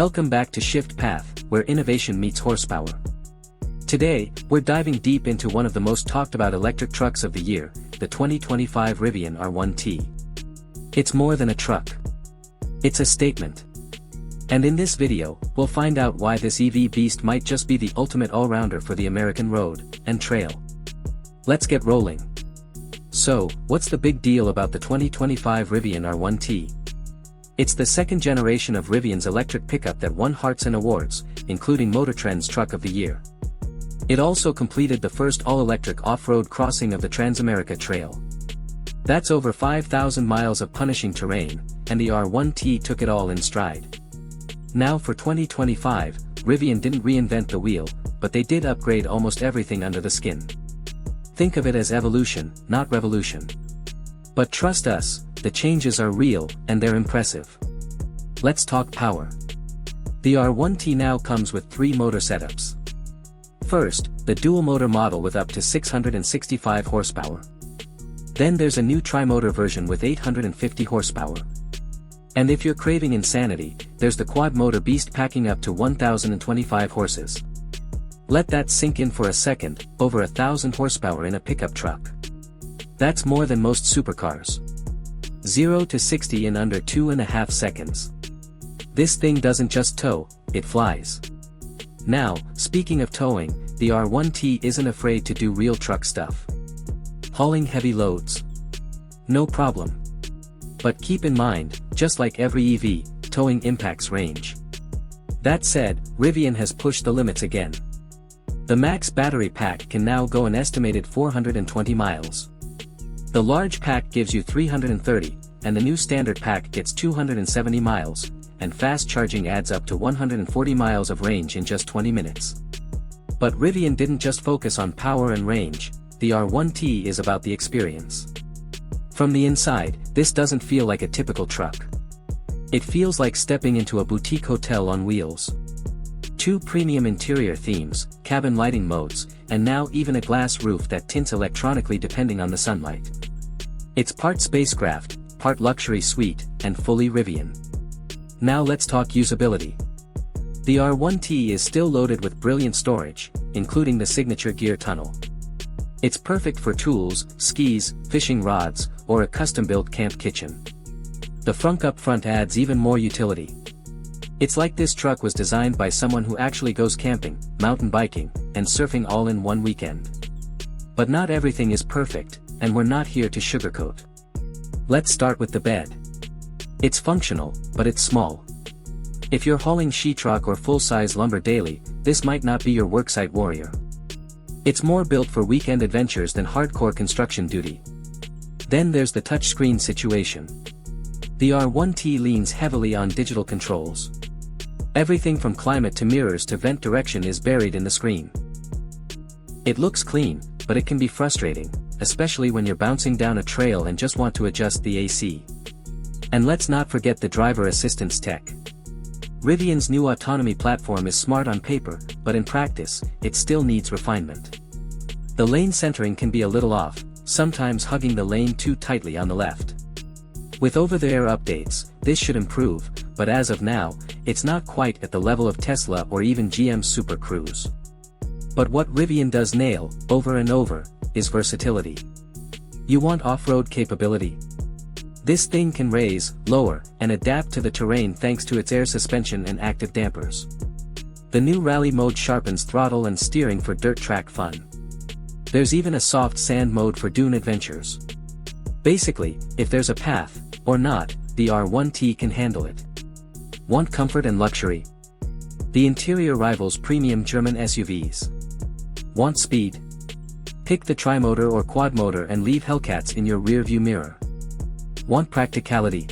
Welcome back to Shift Path, where innovation meets horsepower. Today, we're diving deep into one of the most talked about electric trucks of the year, the 2025 Rivian R1T. It's more than a truck. It's a statement. And in this video, we'll find out why this EV beast might just be the ultimate all-rounder for the American road and trail. Let's get rolling. So, what's the big deal about the 2025 Rivian R1T? It's the second generation of Rivian's electric pickup that won hearts and awards, including Motor Trend's Truck of the Year. It also completed the first all-electric off-road crossing of the Transamerica Trail. That's over 5,000 miles of punishing terrain, and the R1T took it all in stride. Now for 2025, Rivian didn't reinvent the wheel, but they did upgrade almost everything under the skin. Think of it as evolution, not revolution. But trust us, the changes are real, and they're impressive. Let's talk power. The R1T now comes with 3 motor setups. First, the dual-motor model with up to 665 horsepower. Then there's a new tri-motor version with 850 horsepower. And if you're craving insanity, there's the quad-motor beast packing up to 1,025 horses. Let that sink in for a second, over 1,000 horsepower in a pickup truck. That's more than most supercars. 0 to 60 in under 2.5 seconds. This thing doesn't just tow, it flies. Now, speaking of towing, the R1T isn't afraid to do real truck stuff. Hauling heavy loads? No problem. But keep in mind, just like every EV, towing impacts range. That said, Rivian has pushed the limits again. The max battery pack can now go an estimated 420 miles. The large pack gives you 330, and the new standard pack gets 270 miles, and fast charging adds up to 140 miles of range in just 20 minutes. But Rivian didn't just focus on power and range, the R1T is about the experience. From the inside, this doesn't feel like a typical truck. It feels like stepping into a boutique hotel on wheels. 2 premium interior themes, cabin lighting modes, and now even a glass roof that tints electronically depending on the sunlight. It's part spacecraft, part luxury suite, and fully Rivian. Now let's talk usability. The R1T is still loaded with brilliant storage, including the signature gear tunnel. It's perfect for tools, skis, fishing rods, or a custom-built camp kitchen. The frunk up front adds even more utility. It's like this truck was designed by someone who actually goes camping, mountain biking, and surfing all in one weekend. But not everything is perfect, and we're not here to sugarcoat. Let's start with the bed. It's functional, but it's small. If you're hauling sheetrock or full-size lumber daily, this might not be your worksite warrior. It's more built for weekend adventures than hardcore construction duty. Then there's the touchscreen situation. The R1T leans heavily on digital controls. Everything from climate to mirrors to vent direction is buried in the screen. It looks clean, but it can be frustrating, especially when you're bouncing down a trail and just want to adjust the AC. And let's not forget the driver assistance tech. Rivian's new Autonomy Platform is smart on paper, but in practice, it still needs refinement. The lane centering can be a little off, sometimes hugging the lane too tightly on the left. With over-the-air updates, this should improve, but as of now, it's not quite at the level of Tesla or even GM's Super Cruise. But what Rivian does nail, over and over, is versatility. You want off-road capability? This thing can raise, lower, and adapt to the terrain thanks to its air suspension and active dampers. The new rally mode sharpens throttle and steering for dirt track fun. There's even a soft sand mode for dune adventures. Basically, if there's a path, or not, the R1T can handle it. Want comfort and luxury? The interior rivals premium German SUVs. Want speed? Pick the tri-motor or quad-motor and leave Hellcats in your rear-view mirror. Want practicality?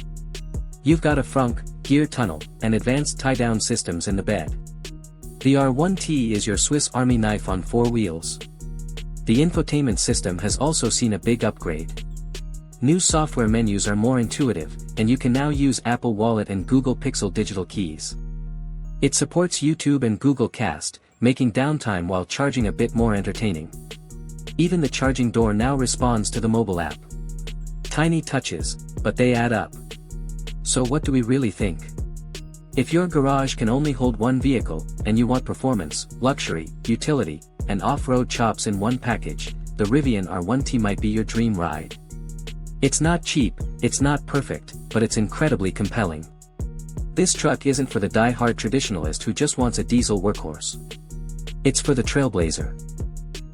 You've got a frunk, gear tunnel, and advanced tie-down systems in the bed. The R1T is your Swiss Army knife on 4 wheels. The infotainment system has also seen a big upgrade. New software menus are more intuitive, and you can now use Apple Wallet and Google Pixel digital keys. It supports YouTube and Google Cast, making downtime while charging a bit more entertaining. Even the charging door now responds to the mobile app. Tiny touches, but they add up. So what do we really think? If your garage can only hold one vehicle, and you want performance, luxury, utility, and off-road chops in one package, the Rivian R1T might be your dream ride. It's not cheap, it's not perfect, but it's incredibly compelling. This truck isn't for the die-hard traditionalist who just wants a diesel workhorse. It's for the trailblazer,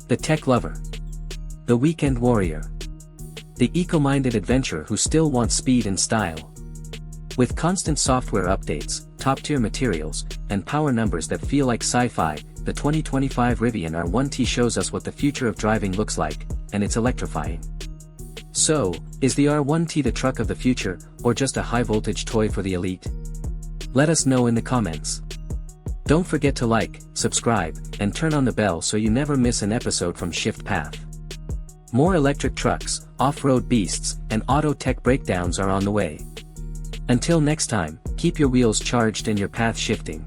the tech lover, the weekend warrior, the eco-minded adventurer who still wants speed and style. With constant software updates, top-tier materials, and power numbers that feel like sci-fi, the 2025 Rivian R1T shows us what the future of driving looks like, and it's electrifying. So, is the R1T the truck of the future, or just a high-voltage toy for the elite? Let us know in the comments. Don't forget to like, subscribe, and turn on the bell so you never miss an episode from Shift Path. More electric trucks, off-road beasts, and auto tech breakdowns are on the way. Until next time, keep your wheels charged and your path shifting.